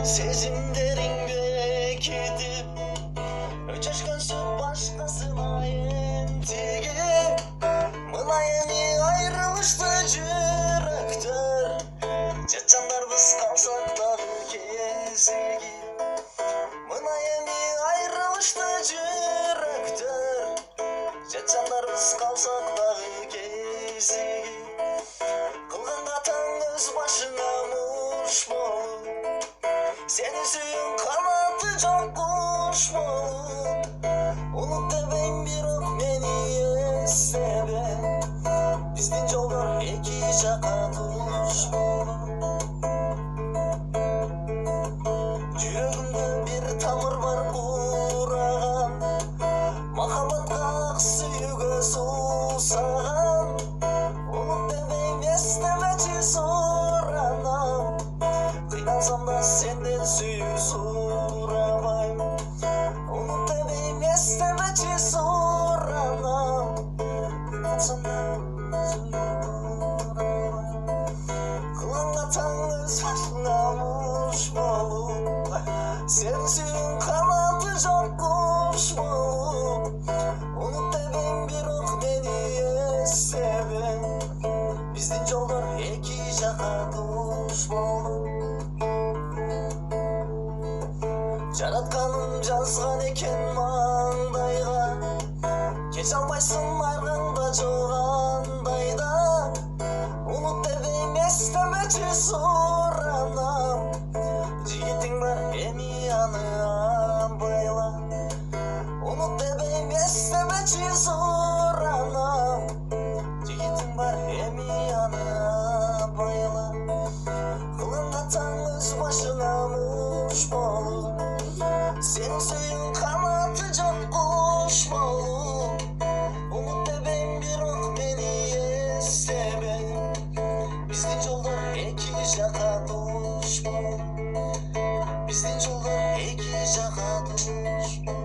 Сезімдеріңе кетіп өшкөнсіп башкасына ентігіп мына эми айрылышты жүрөктөр жатжандарбыз калсак дагы кезигип мына эми айрылышты жүрөктөр жатжандарбыз калсак дагы кезигип кылган катаң өз башыңа муш болуп сени сүйүн канаты жок куш болуп унут дебейм бирок мени эстебе биздин жолдор эки жака туш болуп жүрөгүмдө бир тамыр бар кураган махабатка ак сүйүүгө суусаган унут дебейм эстебечи суранам кыйналсам да сенден сүйүү сурабайм унут дебейм эстебечи суранам кыйналсам да сүйүү сурабайм кылган катаң өз башыңа муш болуп сен сүйүүн канаты жок куш болуп унут дебейм бирок мени эстебе биздин жолдор эки жака туш болуп жаратканым жазган экен маңдайга кече албайсың аргаңда жогандайда унут дебейм эстебечи суранам жигитиң бар эми аны абайла унут дебейм эстебечи суранам жигитиң бар эми аны абайла кылган катаң өз башыңа муш болуп сенин сүйүүң канаты жок куш болуп унут дебейм бирок мени эстебе биздин жолдор эки жака туш болуп биздин жолдор эки жака туш болуп